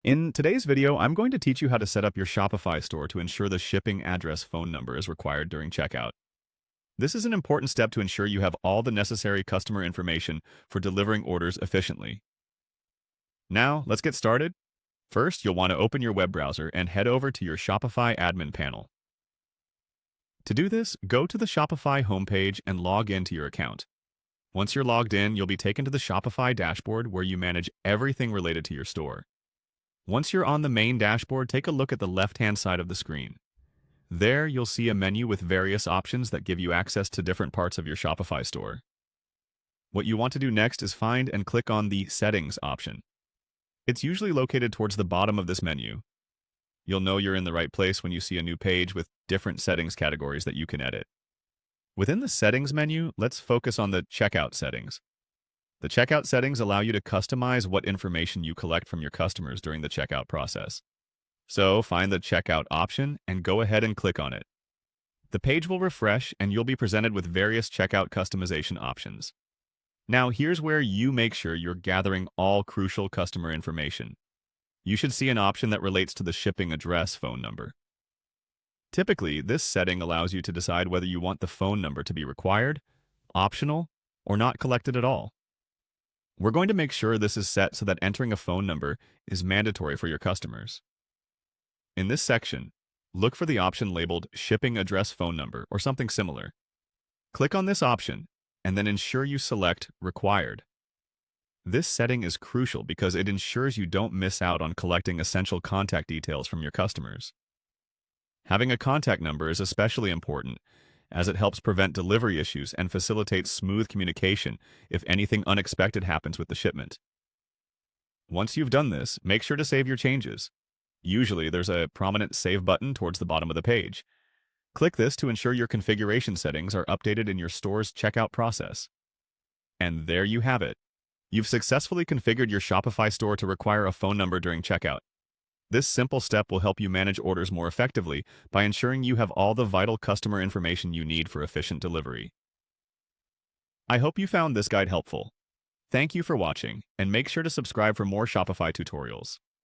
In today's video, I'm going to teach you how to set up your Shopify store to ensure the shipping address phone number is required during checkout. This is an important step to ensure you have all the necessary customer information for delivering orders efficiently. Now, let's get started. First, you'll want to open your web browser and head over to your Shopify admin panel. To do this, go to the Shopify homepage and log into your account. Once you're logged in, you'll be taken to the Shopify dashboard where you manage everything related to your store. Once you're on the main dashboard, take a look at the left-hand side of the screen. There, you'll see a menu with various options that give you access to different parts of your Shopify store. What you want to do next is find and click on the Settings option. It's usually located towards the bottom of this menu. You'll know you're in the right place when you see a new page with different settings categories that you can edit. Within the Settings menu, let's focus on the Checkout settings. The checkout settings allow you to customize what information you collect from your customers during the checkout process. So find the checkout option and go ahead and click on it. The page will refresh and you'll be presented with various checkout customization options. Now here's where you make sure you're gathering all crucial customer information. You should see an option that relates to the shipping address phone number. Typically, this setting allows you to decide whether you want the phone number to be required, optional, or not collected at all. We're going to make sure this is set so that entering a phone number is mandatory for your customers. In this section, look for the option labeled Shipping Address Phone Number or something similar. Click on this option and then ensure you select Required. This setting is crucial because it ensures you don't miss out on collecting essential contact details from your customers. Having a contact number is especially important as it helps prevent delivery issues and facilitates smooth communication if anything unexpected happens with the shipment. Once you've done this, make sure to save your changes. Usually, there's a prominent Save button towards the bottom of the page. Click this to ensure your configuration settings are updated in your store's checkout process. And there you have it. You've successfully configured your Shopify store to require a phone number during checkout. This simple step will help you manage orders more effectively by ensuring you have all the vital customer information you need for efficient delivery. I hope you found this guide helpful. Thank you for watching, and make sure to subscribe for more Shopify tutorials.